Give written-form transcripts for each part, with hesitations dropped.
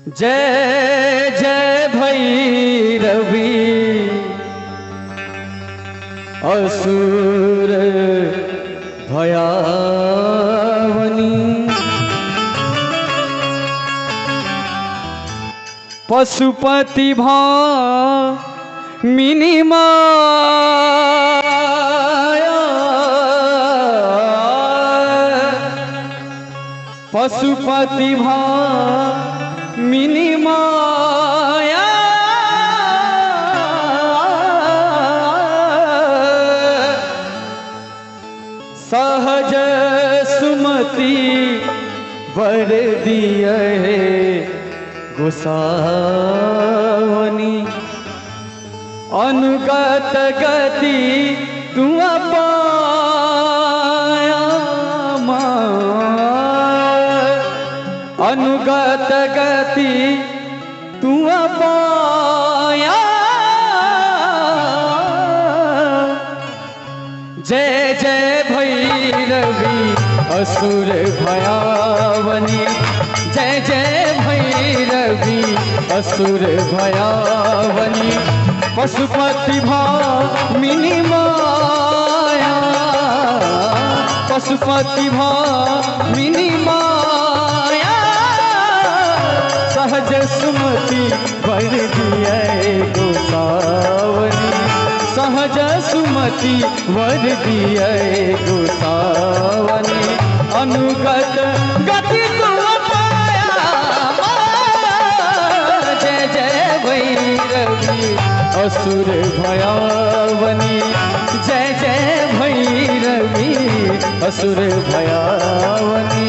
जय जय भैरवी असुर भयावनी, पशुपति भामिनी माया, पशुपति भामिनी माया, सहज सुमति वर दिए गोसावनी, अनुगत गति तू पाया माँ, अनुगत गति तू पाया। जय जय भैरवी असुर भयावनी, जय जय भैरवी असुर भयावनी, पशुपति भामिनी माया, पशुपति भामिनी माया, सहज सुमति वर दिए गोसावनी, सहज सुमति वर दिए गोसावनी, अनुगत गति तू पाया। जय जय भैरवी असुर भयावनी, जय जय भैरवी असुर भयावनी।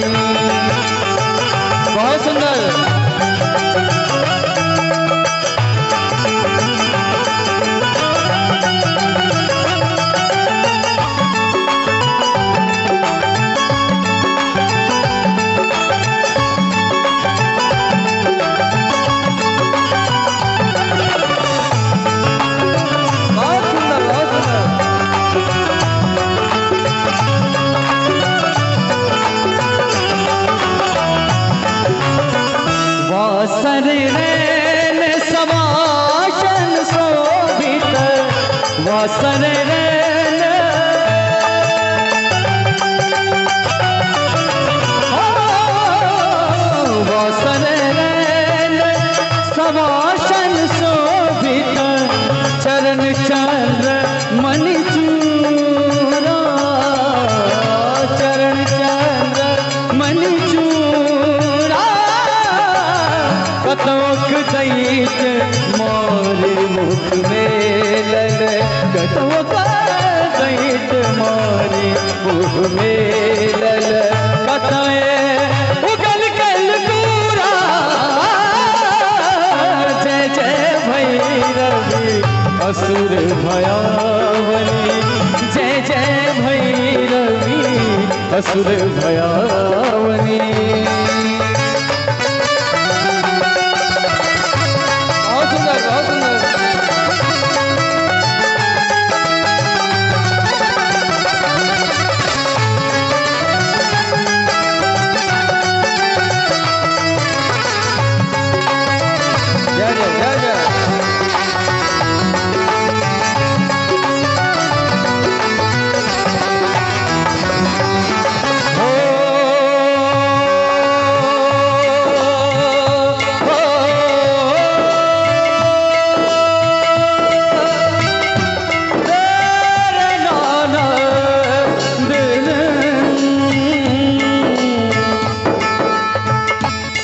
बहुत सुंदर। वासन शोभित, वासन रैन वासन रैन सवासन शोभित, चरण चंद्र मणि चूरा, चरण चंद्र मणि चूरा, कतोक दैत मोरे मुख में लल, कतोक दैत मोरे मुख में लल, कतए उगल कल पूरा। जय जय भैरवी असुर भयावनी, जय जय भैरवी असुर भयावनी।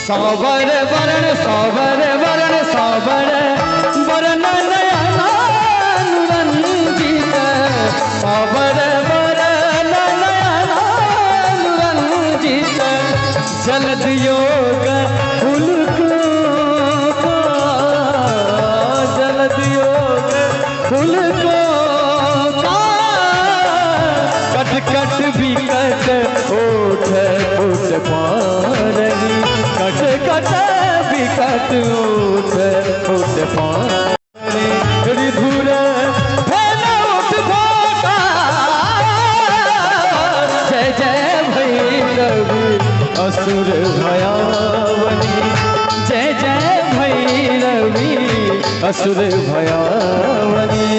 सावर वरण सावर वरण सावर वरण नयनानुरंजित, सावर वरण नयनानुरंजित, जलद योग फूल को, जलद योग फूल को, कट कट विकट ओठ ओठ पारनी, कट कट विकट ओठ ओठ पारनी, रिधुर फैलौठ घोटा। जय जय भैरवी असुर भयावनी। जय जय भैरवी असुर भयावनी।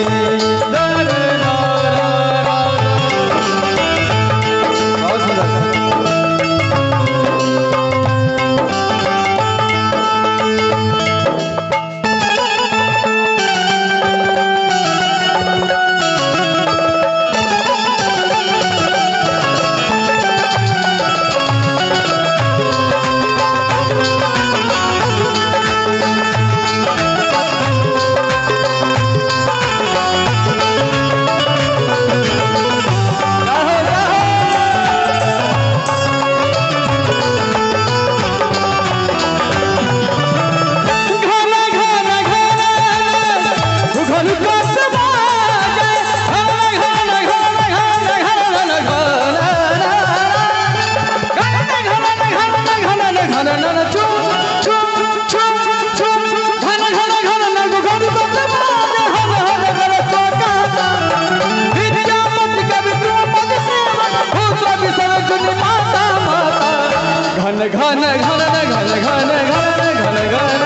घन घन घन घन घन घन घन घन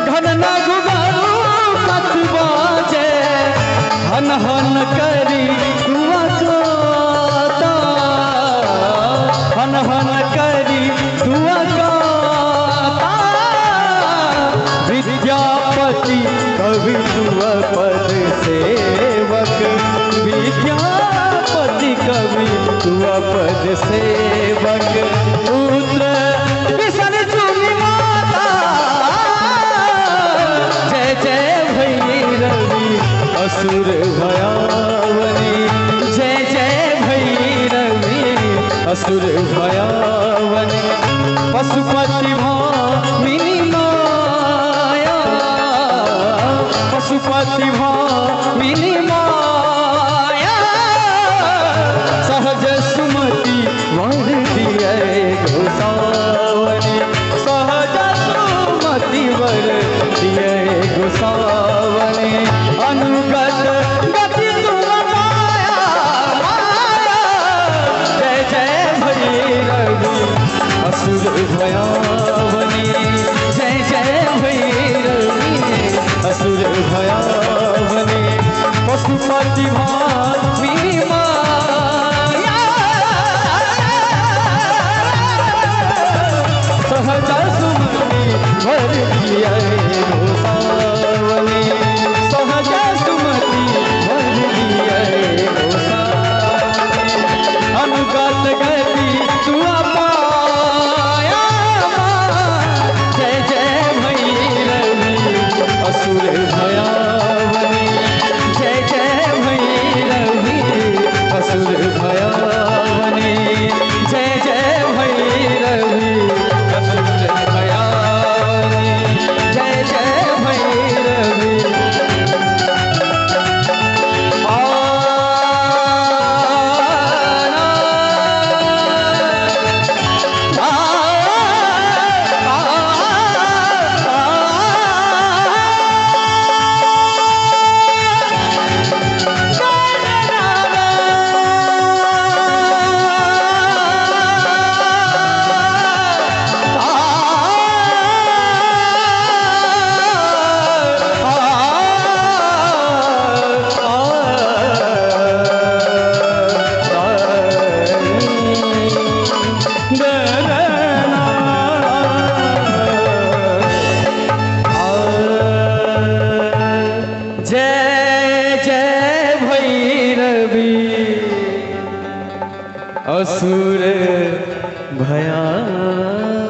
घन नागु गारू कत बाजे हन हन करी दुआ गाता हन हन करी दुआ गाता विद्यापति कवि दुआ पद सेवक विद्यापति कवि दुआ पद सेवक पुत्र विसन चुनी माता। जय जय भैरवी असुर भयावनी। जय जय भैरवी असुर भयावनी। पशुपति भामिनी माया पशुपति भामिनी माया सहज सुमति वर दिए गोसावनी। सहज सुमति वर दिए गोसावनी। अनुगत गति तुम माया माया। जय जय भैरवी असुर भयावनी। जय जय भैरवी असुर भयावनी। पशुपति भामिनी माया सहज सुमति वर दिए गोसावनी। सहज सुमति वर दिए गोसावनी। अनुगत गति तुआ पाया। जय जय भैरवी असुर भयावनी। जय जय भैरवी असुर भयावनी। जय जय भैरवी असुर भयावनी। जय जय भैरवी असुर भयावनी।